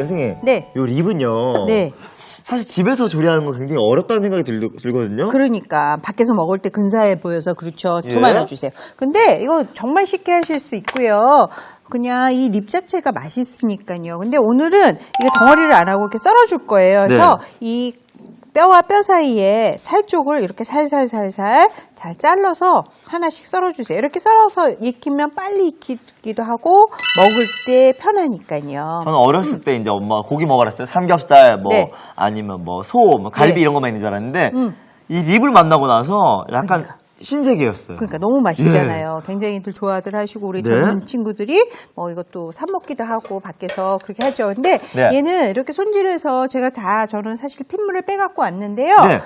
선생님, 네. 요 립은요. 네. 사실 집에서 조리하는 건 굉장히 어렵다는 생각이 들거든요. 그러니까 밖에서 먹을 때 근사해 보여서 그렇죠. 예. 토마토 주세요. 근데 이거 정말 쉽게 하실 수 있고요. 그냥 이 립 자체가 맛있으니까요. 근데 오늘은 이거 덩어리를 안 하고 이렇게 썰어줄 거예요. 그래서 네. 이 뼈와 뼈 사이에 살 쪽을 이렇게 살살살살 잘 잘라서 하나씩 썰어주세요. 이렇게 썰어서 익히면 빨리 익히기도 하고 먹을 때 편하니까요. 저는 어렸을 때 이제 엄마가 고기 먹으라 했어요. 삼겹살, 뭐, 네. 아니면 뭐, 소, 뭐 갈비 네. 이런 것만 있는 줄 알았는데, 이 립을 만나고 나서 약간 그러니까. 신세계였어요. 그러니까 너무 맛있잖아요. 굉장히들 좋아들 하시고 우리 네. 젊은 친구들이 뭐 이것도 사 먹기도 하고 밖에서 그렇게 하죠. 근데 네. 얘는 이렇게 손질해서 저는 사실 핏물을 빼갖고 왔는데요. 네.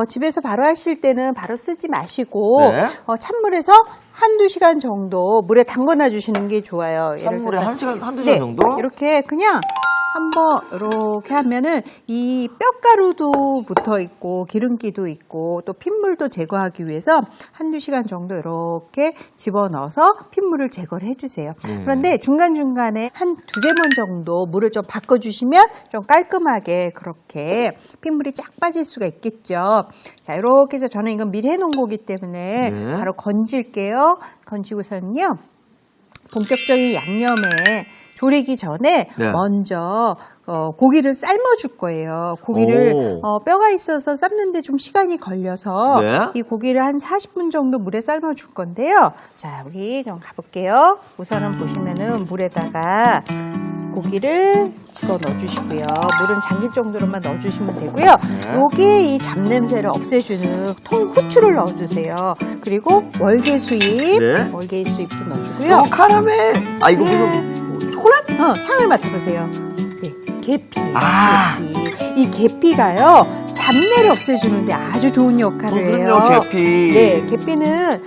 집에서 바로 하실 때는 바로 쓰지 마시고 네. 찬물에서 한두 시간 정도 물에 담궈놔 주시는 게 좋아요. 예를 찬물에 들어서 한두 시간 정도? 이렇게 그냥 한번 이렇게 하면은 이 뼈가루도 붙어 있고 기름기도 있고 또 핏물도 제거하기 위해서 한두 시간 정도 이렇게 집어넣어서 핏물을 제거를 해주세요. 그런데 중간중간에 한 두세 번 정도 물을 좀 바꿔주시면 좀 깔끔하게 그렇게 핏물이 쫙 빠질 수가 있겠죠. 자, 이렇게 해서 저는 이건 미리 해놓은 거기 때문에 바로 건질게요. 건지고서는요. 본격적인 양념에 조리기 전에 네. 먼저 고기를 삶아줄 거예요. 고기를 뼈가 있어서 삶는데 좀 시간이 걸려서 네. 이 고기를 한 40분 정도 물에 삶아줄 건데요. 자, 여기 좀 가볼게요. 우선은 보시면은 물에다가 고기를 집어넣어 주시고요. 물은 잠길 정도로만 넣어주시면 되고요. 여기에 이 잡냄새를 없애주는 후추를 넣어주세요. 그리고 월계수잎, 네. 월계수잎도 넣어주고요. 카라멜! 아, 이거 무슨 초콜릿? 향을 맡아보세요. 네, 계피. 아. 계피. 이 계피가요, 잡내를 없애주는데 아주 좋은 역할을 해요. 그럼요, 계피. 네, 계피는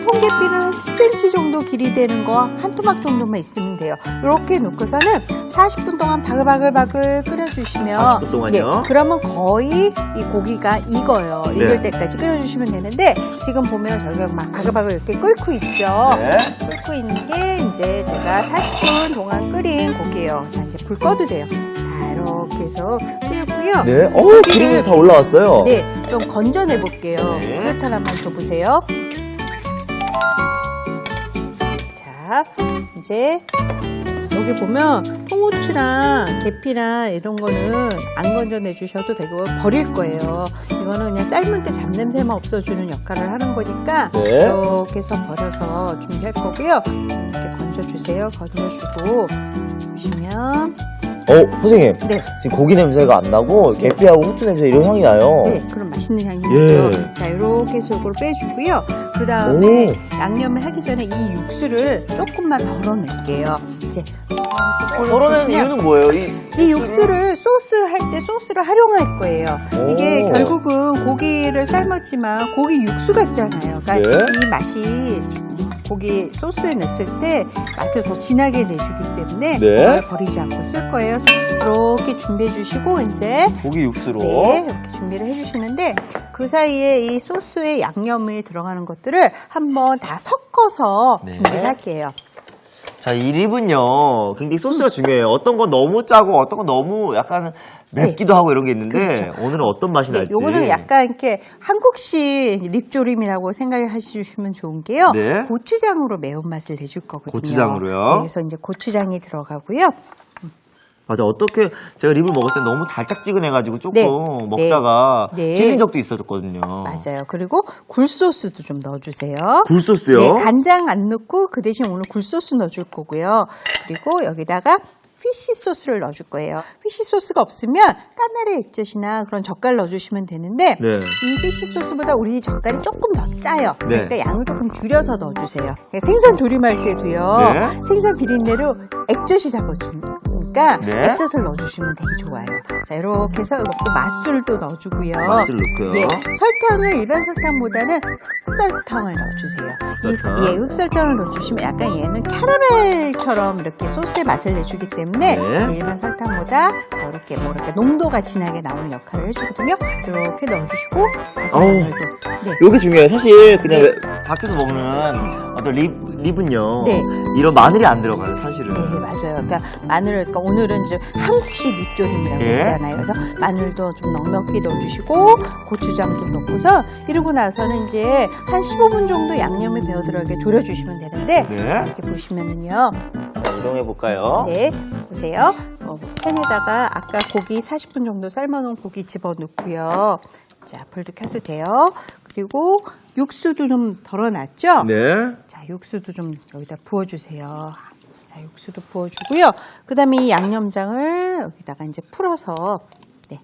통계피는 한 10cm 정도 길이 되는 거 한 토막 정도만 있으면 돼요. 이렇게 놓고서는 40분 동안 바글바글 끓여주시면 40분 동안요? 네, 그러면 거의 이 고기가 익어요. 네. 익을 때까지 끓여주시면 되는데 지금 보면 저희가 막 바글바글 이렇게 끓고 있죠. 네. 끓고 있는 게 이제 제가 40분 동안 끓인 고기예요. 자, 이제 불 꺼도 돼요. 자, 이렇게 해서 끓였고요. 네. 기름이 다 올라왔어요. 네, 좀 건져내 볼게요. 네. 그릇 하나만 줘보세요. 자, 이제 여기 보면 통후추랑 계피랑 이런 거는 안 건져내 주셔도 되고 버릴 거예요. 이거는 그냥 삶을 때 잡냄새만 없어주는 역할을 하는 거니까 네. 이렇게 해서 버려서 준비할 거고요. 이렇게 건져주세요. 건져주고 보시면 선생님. 네. 지금 고기 냄새가 안 나고 계피하고 후추 냄새 이런 향이 나요. 네, 그럼 맛있는 향이 예. 나죠. 자, 이렇게 해서 이걸 빼주고요. 그 다음에 양념을 하기 전에 이 육수를 조금만 덜어낼게요. 이제 덜어내는 이유는 뭐예요? 이 육수를 소스 할 때 소스를 활용할 거예요. 이게 결국은 고기를 삶았지만 고기 육수 같잖아요. 그러니까 네. 이 맛이 고기 소스에 넣었을 때 맛을 더 진하게 내주기 때문에 네. 이걸 버리지 않고 쓸 거예요. 그래서 이렇게 준비해 주시고 이제 고기 육수로. 네, 이렇게 준비를 해주시는데 그 사이에 이 소스에 양념에 들어가는 것들을 한번 다 섞어서 네. 준비를 할게요. 자, 이 립은요, 굉장히 소스가 중요해요. 어떤 건 너무 짜고, 어떤 건 너무 약간 맵기도 하고 이런 게 있는데, 그렇죠. 오늘은 어떤 맛이 날지. 요거는 약간 이렇게 한국식 립조림이라고 생각해 주시면 좋은 게요. 네. 고추장으로 매운맛을 내줄 거거든요. 고추장으로요? 네, 그래서 이제 고추장이 들어가고요. 맞아, 어떻게, 제가 립을 먹을 때 너무 달짝지근해가지고 조금 네. 먹다가 네. 찔린 적도 있었거든요. 맞아요. 그리고 굴소스도 좀 넣어주세요. 굴소스요? 네, 간장 안 넣고 그 대신 오늘 굴소스 넣어줄 거고요. 그리고 여기다가 피쉬 소스를 넣어줄 거예요. 피쉬 소스가 없으면 까나리 액젓이나 그런 젓갈 넣어주시면 되는데 네. 이 피쉬 소스보다 우리 젓갈이 조금 더 짜요. 네. 그러니까 양을 조금 줄여서 넣어주세요. 생선 조림할 때도요. 네. 생선 비린내로 액젓이 잡아주니까 네. 액젓을 넣어주시면 되게 좋아요. 자, 이렇게 해서 이것도 맛술도 넣어주고요. 맛을 넣고요. 예, 설탕을 일반 설탕보다는 흑설탕을 넣어주세요. 흑설탕. 흑설탕을 넣어주시면 약간 얘는 캐러멜처럼 이렇게 소스의 맛을 내주기 때문에 네. 일반 설탕보다 더 이렇게 농도가 진하게 나오는 역할을 해주거든요. 이렇게 넣어주시고 마지막으로도 요게 중요해요. 사실 그냥 밖에서 먹는 어떤 립은요. 네. 이런 마늘이 안 들어가요, 사실은. 네, 맞아요. 그러니까 마늘을, 그러니까 오늘은 이제 한국식 립조림이라고 예. 했잖아요. 그래서 마늘도 좀 넉넉히 넣어주시고 고추장도 넣고서 이러고 나서는 이제 한 15분 정도 양념이 배어들어가게 졸여주시면 되는데 네. 이렇게 보시면은요. 자, 이동해 볼까요? 네, 보세요. 팬에다가 아까 고기 40분 정도 삶아놓은 고기 집어넣고요. 자, 불도 켜도 돼요. 그리고 육수도 좀 덜어놨죠? 네. 자, 육수도 좀 여기다 부어주세요. 자, 육수도 부어주고요. 그 다음에 이 양념장을 여기다가 이제 풀어서, 네.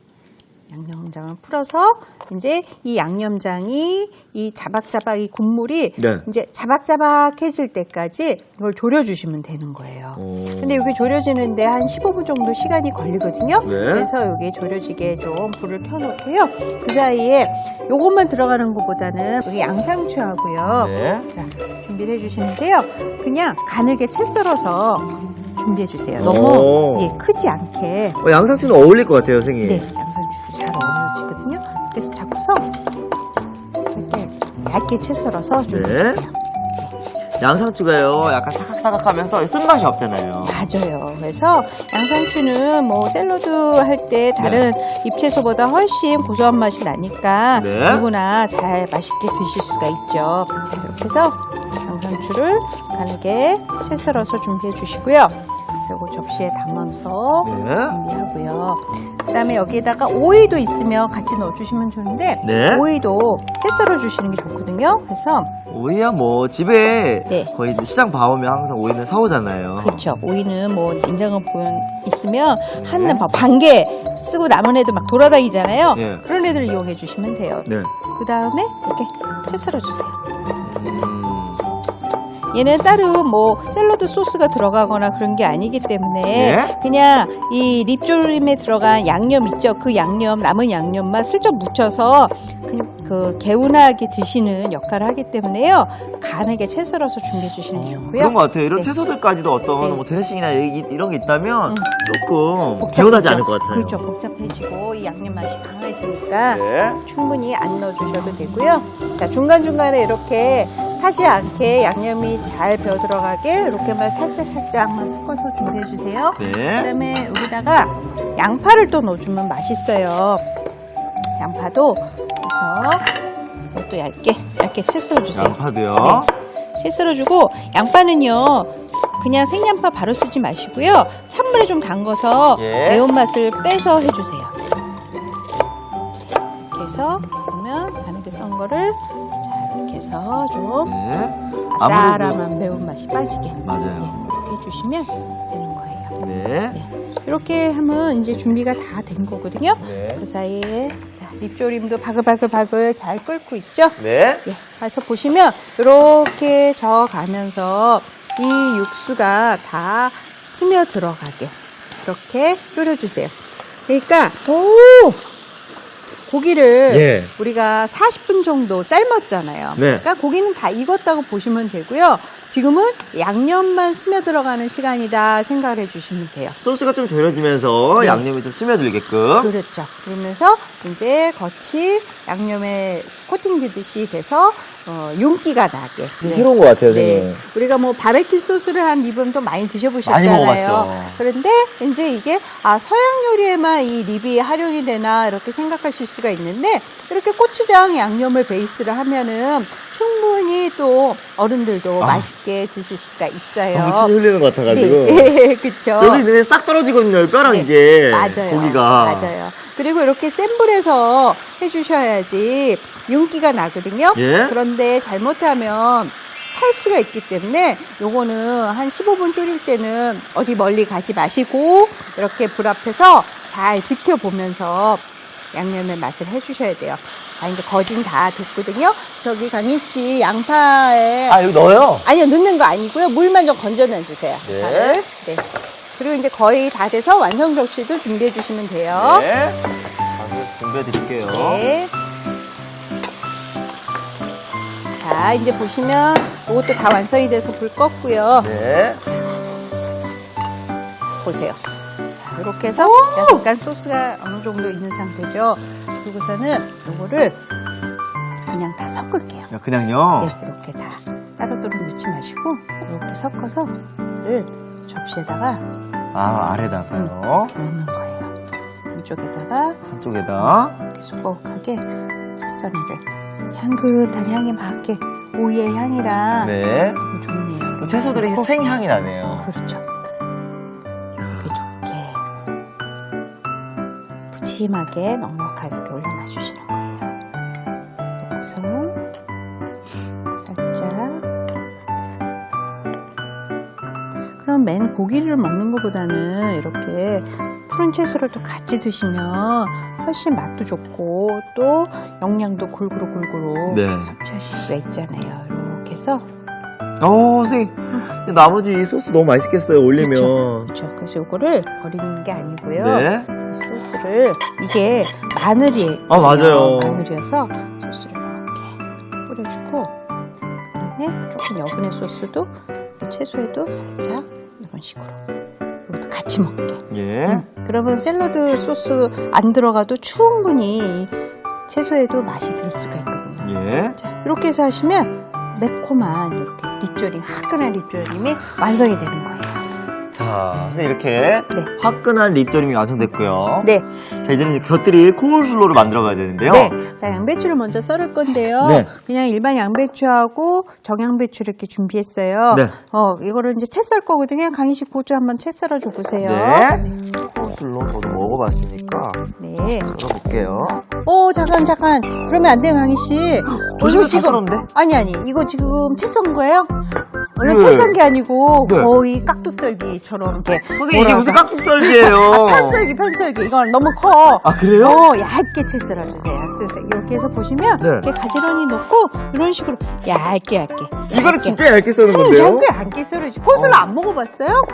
양념장을 풀어서, 이제 이 양념장이 이 자박자박 이 국물이 네. 이제 자박자박해질 때까지 이걸 졸여주시면 되는 거예요. 오. 근데 이게 졸여지는데 한 15분 정도 시간이 걸리거든요. 네. 그래서 여기 졸여지게 좀 불을 켜놓고요. 그 사이에 요것만 들어가는 것보다는 여기 양상추하고요. 네. 자, 준비를 해주시는데요. 그냥 가늘게 채 썰어서 준비해주세요. 오. 너무 예, 크지 않게. 양상추는 어울릴 것 같아요, 선생님. 네, 양상추도 잘 어우러지거든요. 그래서 잡고서 이렇게 얇게 채 썰어서 준비해주세요. 양상추가요, 약간 사각사각하면서 쓴맛이 없잖아요. 맞아요. 그래서 양상추는 뭐 샐러드 할 때 다른 잎채소보다 훨씬 고소한 맛이 나니까 네. 누구나 잘 맛있게 드실 수가 있죠. 자, 이렇게 해서 양상추를 가늘게 채 썰어서 준비해 주시고요. 그래서 이거 접시에 담아서 네. 준비하고요. 그 다음에 여기에다가 오이도 있으면 같이 넣어주시면 좋은데 네. 오이도 채 썰어 주시는 게 좋거든요. 그래서 오이야 뭐 집에 네. 거의 시장 봐오면 항상 오이는 사오잖아요. 그렇죠. 오이는 뭐 냉장고 보면 있으면 네. 한 반 개 쓰고 남은 애들 막 돌아다니잖아요. 네. 그런 애들 이용해 주시면 돼요. 네. 그 다음에 이렇게 채 썰어 주세요. 음. 얘는 따로 뭐 샐러드 소스가 들어가거나 그런 게 아니기 때문에 네. 그냥 이 립조림에 들어간 양념 있죠. 그 양념 남은 양념만 슬쩍 묻혀서 그 개운하게 드시는 역할을 하기 때문에요. 가늘게 채 썰어서 준비해 주시는 게 좋고요. 그런 것 같아요. 이런 네. 채소들까지도 어떤 네. 뭐 드레싱이나 이런 게 있다면 조금 복잡해지죠. 개운하지 않을 것 같아요. 그렇죠. 복잡해지고 이 양념 맛이 강해지니까 네. 충분히 안 넣어주셔도 되고요. 자, 중간중간에 이렇게 타지 않게 양념이 잘 배어 들어가게 이렇게만 살짝만 섞어서 준비해 주세요. 그 네. 다음에 여기다가 양파를 또 넣어주면 맛있어요. 양파도 그래서 이것도 얇게 채 썰어주세요. 양파도요. 네. 채 썰어주고 양파는요 그냥 생양파 바로 쓰지 마시고요 찬물에 좀 담궈서 예. 매운맛을 빼서 해주세요. 이렇게 해서 그러면 가늘게 썬 거를 자 이렇게 해서 좀 네. 아싸람한 매운맛이 빠지게 맞아요. 네, 이렇게 해주시면 되는 거예요. 네. 네. 이렇게 하면 이제 준비가 다 된 거거든요. 네. 그 사이에 자, 립조림도 바글바글 잘 끓고 있죠? 네. 예, 가서 보시면 이렇게 저어가면서 이 육수가 다 스며 들어가게 이렇게 끓여주세요. 그러니까 고기를 예. 우리가 40분 정도 삶았잖아요. 네. 그러니까 고기는 다 익었다고 보시면 되고요. 지금은 양념만 스며 들어가는 시간이다 생각을 해주시면 돼요. 소스가 좀 졸여지면서 네. 양념이 좀 스며들게끔. 그렇죠. 그러면서 이제 겉이 양념에 코팅되듯이 돼서 윤기가 나게. 새로운 것 같아요, 네. 저는. 우리가 뭐 바베큐 소스를 한 립은 또 많이 많이 드셔보셨잖아요. 먹어봤죠. 그런데 이제 이게 서양 요리에만 이 립이 활용이 되나 이렇게 생각하실 수가 있는데 이렇게 고추장 양념을 베이스를 하면은 충분히 또 어른들도 맛있게 드실 수가 있어요. 너무 침 흘리는 것 같아가지고. 네, 그렇죠. 여기 눈에 싹 떨어지거든요, 뼈랑 네, 이게. 맞아요. 고기가. 맞아요. 그리고 이렇게 센 불에서 해주셔야지 윤기가 나거든요. 예? 그런데 잘못하면 탈 수가 있기 때문에 요거는 한 15분 졸일 때는 어디 멀리 가지 마시고 이렇게 불 앞에서 잘 지켜보면서 양념의 맛을 해주셔야 돼요. 이제 거진 다 됐거든요. 저기 강희 씨 양파에 여기 넣어요? 아니요, 넣는 거 아니고요. 물만 좀 건져내 주세요. 네. 파를. 네. 그리고 이제 거의 다 돼서 완성 접시도 준비해 주시면 돼요. 네. 바로 준비해 드릴게요. 네. 자, 이제 보시면 이것도 다 완성이 돼서 불 껐고요. 네. 보세요. 자, 이렇게 해서 약간 소스가 어느 정도 있는 상태죠. 그리고서는 이거를 그냥 다 섞을게요. 그냥요? 네, 이렇게 다 따로따로 넣지 섞지 마시고 이렇게 섞어서 를 접시에다가 아래다가요. 이렇게 넣는 거예요. 이쪽에다가 한쪽에다. 이렇게 소복하게 채썰이를 향긋한 향이 막 이렇게 오이의 향이랑 네. 너무 좋네요. 채소들이 그리고 생향이 나네요. 그렇죠. 이렇게 좋게 푸짐하게 넉넉하게 이렇게 올려놔 주시는 거예요. 놓고서 살짝. 그럼 맨 고기를 먹는 것보다는 이렇게 푸른 채소를 또 같이 드시면 훨씬 맛도 좋고 또 영양도 골고루 네. 섭취하실 수가 있잖아요. 이렇게 해서 선생님. 나머지 이 소스 너무 맛있겠어요, 올리면. 그렇죠. 그래서 이거를 버리는 게 아니고요. 네. 소스를 이게 마늘이에요. 맞아요. 마늘이어서 소스를 이렇게 뿌려주고 그다음에 조금 여분의 소스도 채소에도 살짝 이런 식으로 이것도 같이 먹게. 예. 그러면 샐러드 소스 안 들어가도 충분히 채소에도 맛이 들 수가 있거든요. 예. 자, 이렇게 해서 하시면 매콤한 이렇게 립조림, 화끈한 립조림이 완성이 되는 거예요. 자, 그래서 이렇게 네. 화끈한 립조림이 완성됐고요. 네. 자, 이제는 이제 곁들일 코울슬로를 만들어 가야 되는데요. 네. 자, 양배추를 먼저 썰을 건데요. 네. 그냥 일반 양배추하고 정양배추를 이렇게 준비했어요. 네. 이거를 이제 채 썰 거거든요. 강희 씨 그것 좀 한번 채 썰어 줘 보세요. 네. 코울슬로 저도 먹어봤으니까 네. 썰어볼게요. 잠깐. 그러면 안 돼요, 강희 씨. 이거 썰었는데? 아니. 이거 지금 채 썬 거예요? 이거 네. 채 썬 게 아니고 네. 거의 깍둑썰기처럼 이렇게. 선생님, 이게 무슨 깍둑썰기예요? 편썰기. 이건 너무 커. 아, 그래요? 얇게 채 썰어주세요. 이렇게 해서 보시면 네. 이렇게 가지런히 넣고 이런 식으로 얇게. 이거는 진짜 얇게 썰은 건데요? 얇게 썰어야지. 콘슬러 안 먹어봤어요?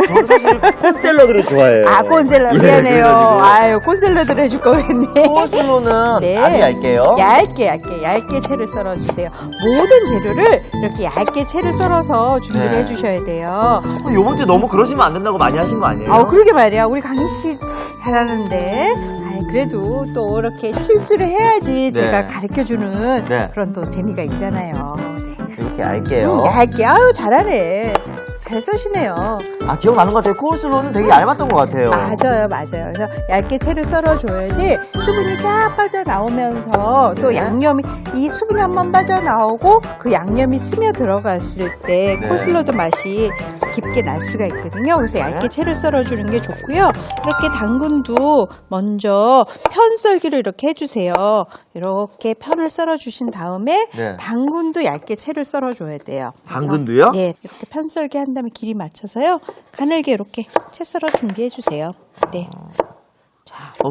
저는 사실 콘샐러드를 좋아해요. 콘샐러드 예, 미안해요. 그래가지고. 콘샐러드를 해줄 거 그랬네. 코울슬로는 네. 아주 얇게요. 얇게 채를 썰어주세요. 모든 재료를 이렇게 얇게 채를 썰어서 준비를 네. 해주셔야 돼요. 요번 주에 너무 그러시면 안 된다고 많이 하신 거 아니에요? 그러게 말이야. 우리 강희 씨 잘하는데. 그래도 또 이렇게 실수를 해야지 제가 가르쳐주는 네. 그런 또 재미가 있잖아요. 네. 이렇게 얇게요. 얇게. 잘하네. 잘 써시네요. 기억나는 것 같아요. 코울슬로는 되게 얇았던 것 같아요. 맞아요. 그래서 얇게 채를 썰어줘야지 수분이 쫙 빠져나오면서 또 네. 양념이, 이 수분이 한번 빠져나오고 그 양념이 스며 들어갔을 때 네. 코슬러드 맛이 깊게 날 수가 있거든요. 그래서 얇게 채를 썰어주는 게 좋고요. 이렇게 당근도 먼저 편 썰기를 이렇게 해주세요. 이렇게 편을 썰어주신 다음에 네. 당근도 얇게 채를 썰어줘야 돼요. 그래서 당근도요? 네, 이렇게 편 썰기 한 다음에 길이 맞춰서요. 가늘게 이렇게 채 썰어 준비해 주세요. 네.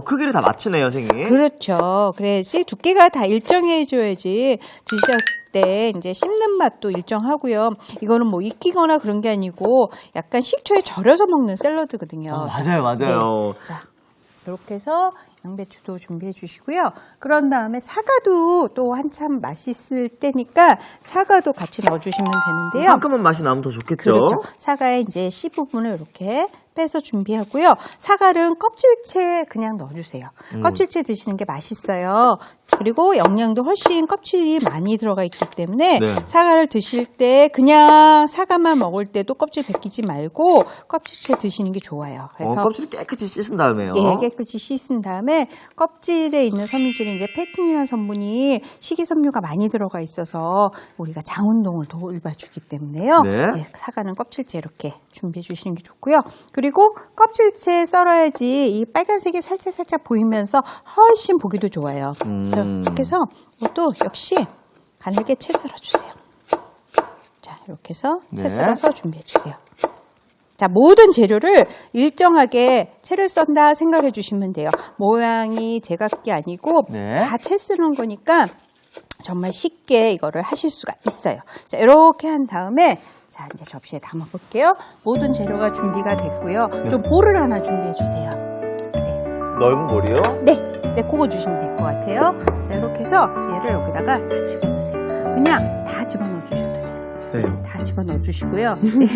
크기를 다 맞추네요, 선생님. 그렇죠. 그래야지 두께가 다 일정해져야지 드실 때 이제 씹는 맛도 일정하고요. 이거는 뭐 익히거나 그런 게 아니고 약간 식초에 절여서 먹는 샐러드거든요. 맞아요. 네. 자, 이렇게 해서 양배추도 준비해 주시고요. 그런 다음에 사과도 또 한참 맛있을 때니까 사과도 같이 넣어주시면 되는데요. 상큼한 맛이 나면 더 좋겠죠? 그렇죠. 사과의 이제 씨 부분을 이렇게 빼서 준비하고요. 사과는 껍질채 그냥 넣어주세요. 껍질채 드시는 게 맛있어요. 그리고 영양도 훨씬 껍질이 많이 들어가 있기 때문에 네. 사과를 드실 때 그냥 사과만 먹을 때도 껍질 벗기지 말고 껍질채 드시는 게 좋아요. 그래서 껍질 깨끗이 씻은 다음에요. 예, 깨끗이 씻은 다음에 껍질에 있는 섬유질이 이제 페틴이라는 성분이 식이섬유가 많이 들어가 있어서 우리가 장 운동을 돌봐주기 때문에요. 네. 예, 사과는 껍질째 이렇게 준비해 주시는 게 좋고요. 그리고 껍질째 썰어야지 이 빨간색이 살짝 보이면서 훨씬 보기도 좋아요. 자, 이렇게 해서 이것도 역시 가늘게 채 썰어주세요. 자, 이렇게 해서 채 네. 썰어서 준비해 주세요. 자, 모든 재료를 일정하게 채를 썬다 생각해 주시면 돼요. 모양이 제각기 아니고 네. 다 채 쓰는 거니까 정말 쉽게 이거를 하실 수가 있어요. 자, 이렇게 한 다음에 자, 이제 접시에 담아 볼게요. 모든 재료가 준비가 됐고요. 좀 볼을 하나 준비해 주세요. 넓은 볼이요? 네, 그거 주시면 될 것 같아요. 자, 이렇게 해서 얘를 여기다가 다 집어넣으세요. 그냥 다 집어넣어 주셔도 돼요. 네. 다 집어넣어 주시고요. 네.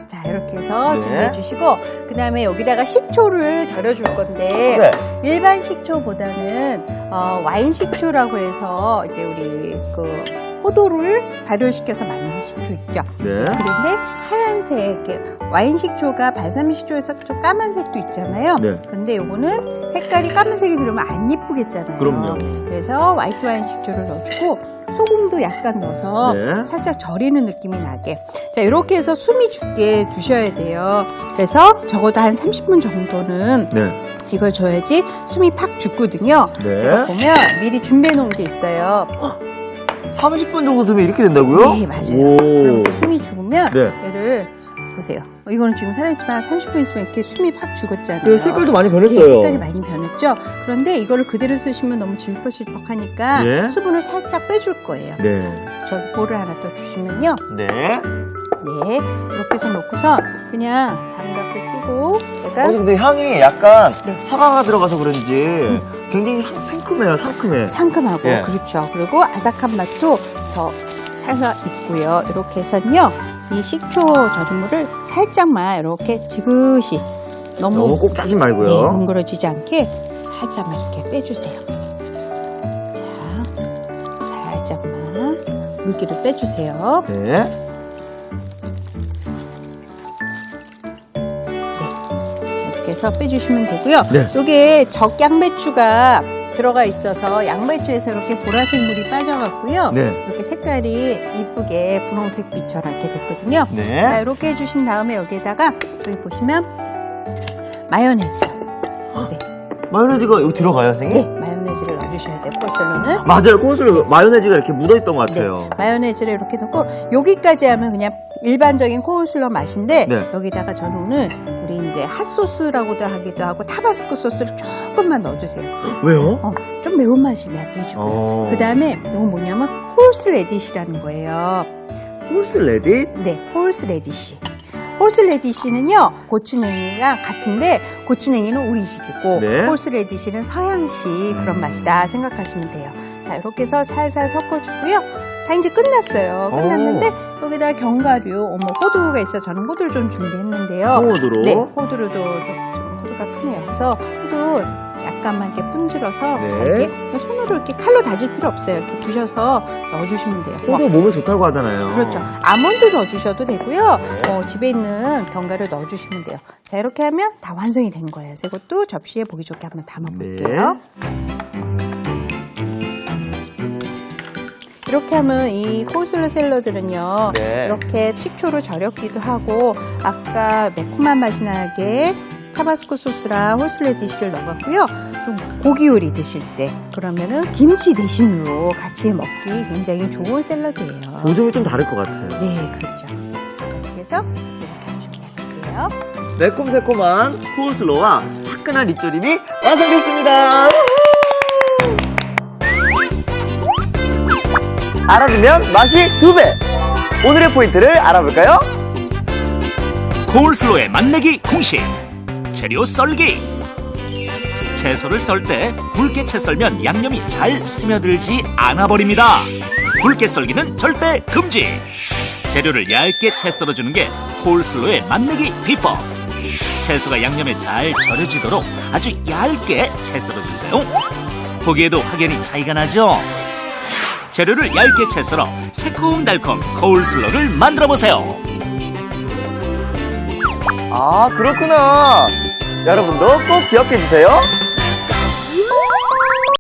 자, 이렇게 해서 네. 준비해 주시고 그 다음에 여기다가 식초를 절여줄 건데 네. 일반 식초보다는 와인 식초라고 해서 이제 우리 그 포도를 발효시켜서 만든 식초 있죠. 네. 그런데 하얀색 와인 식초가 발사믹 식초에서 좀 까만색도 있잖아요. 네. 근데 요거는 색깔이 까만색이 들으면 안 예쁘겠잖아요. 그럼요. 그래서 화이트 와인 식초를 넣어주고 소금도 약간 넣어서 네. 살짝 절이는 느낌이 나게. 자, 이렇게 해서 숨이 죽게 두셔야 돼요. 그래서 적어도 한 30분 정도는 네. 이걸 줘야지 숨이 팍 죽거든요. 네. 제가 보면 미리 준비해 놓은 게 있어요. 30분 정도 두면 이렇게 된다고요? 네, 맞아요. 오. 이렇게 숨이 죽으면 네. 얘를 보세요. 이거는 지금 살아있지만 30분 있으면 이렇게 숨이 팍 죽었잖아요. 네, 색깔도 많이 네, 변했어요. 색깔이 많이 변했죠. 그런데 이거를 그대로 쓰시면 너무 질퍽질퍽하니까 예. 수분을 살짝 빼줄 거예요. 네. 자, 저기 볼을 하나 더 주시면요. 네. 네, 이렇게 해서 놓고서 그냥 장갑을 끼고 제가 근데 향이 약간 네. 사과가 들어가서 그런지 굉장히 상큼해요, 상큼해. 상큼하고 예. 그렇죠. 그리고 아삭한 맛도 더 살아 있고요. 이렇게 해서는요, 이 식초 절임물을 살짝만 이렇게 지그시 너무 꼭 짜지 말고요. 네, 뭉그러지지 않게 살짝만 이렇게 빼주세요. 자, 살짝만 물기를 빼주세요. 네. 이렇게 해서 빼주시면 되고요. 네. 이게 적양배추가 들어가 있어서 양배추에서 이렇게 보라색 물이 빠져갖고요. 네. 이렇게 색깔이 이쁘게 분홍색 빛처럼 이렇게 됐거든요. 자, 네. 이렇게 해주신 다음에 여기에다가 여기 보시면 마요네즈. 네, 마요네즈가 여기 들어가요, 선생님? 네, 마요네즈를 넣어주셔야 돼요. 콜슬로는. 맞아요. 코슬로 마요네즈가 이렇게 묻어있던 것 같아요. 네, 마요네즈를 이렇게 넣고 여기까지 하면 그냥 일반적인 코슬러 맛인데 네. 여기다가 저는 오늘 우리 이제 핫소스라고도 하기도 하고 타바스코 소스를 조금만 넣어주세요. 왜요? 좀 매운맛이 나게 해주고요. 그 다음에 이건 뭐냐면 홀스 레디시라는 거예요. 홀스 레디? 네, 홀스 레디시. 홀스 레디시는요, 고추냉이랑 같은데 고추냉이는 우리식이고 네. 홀스 레디시는 서양식 그런 맛이다 생각하시면 돼요. 자, 이렇게 해서 살살 섞어주고요. 다 이제 끝났어요. 끝났는데 여기다 견과류, 호두가 있어. 저는 호두를 좀 준비했는데요. 호두로? 네, 호두를 좀 호두가 크네요. 그래서 호두 약간만 이렇게 분질러서 네. 잘게 손으로 이렇게 칼로 다질 필요 없어요. 이렇게 부셔서 넣어주시면 돼요. 호두 몸에 좋다고 하잖아요. 그렇죠. 아몬드 넣어주셔도 되고요. 집에 있는 견과류 넣어주시면 돼요. 자, 이렇게 하면 다 완성이 된 거예요. 그래서 이것도 접시에 보기 좋게 한번 담아볼게요. 이렇게 하면 이 코슬러 샐러드는요, 네. 이렇게 식초로 절였기도 하고, 아까 매콤한 맛이 나게 타바스코 소스랑 홀슬레디시를 넣어갖고요. 좀 고기 요리 드실 때, 그러면은 김치 대신으로 같이 먹기 굉장히 좋은 샐러드예요. 보조이 좀 다를 것 같아요. 네, 그렇죠. 이렇게 해서 내려서 준비할게요. 매콤새콤한 코슬로와 화끈한 립조림이 완성됐습니다. 알아두면 맛이 2배. 오늘의 포인트를 알아볼까요? 코울슬로의 맛내기 공식. 재료 썰기. 채소를 썰 때 굵게 채 썰면 양념이 잘 스며들지 않아 버립니다. 굵게 썰기는 절대 금지. 재료를 얇게 채 썰어주는 게 코울슬로의 맛내기 비법. 채소가 양념에 잘 절여지도록 아주 얇게 채 썰어주세요. 보기에도 확연히 차이가 나죠? 재료를 얇게 채 썰어 새콤달콤 코울슬로를 만들어보세요. 아, 그렇구나. 여러분도 꼭 기억해주세요.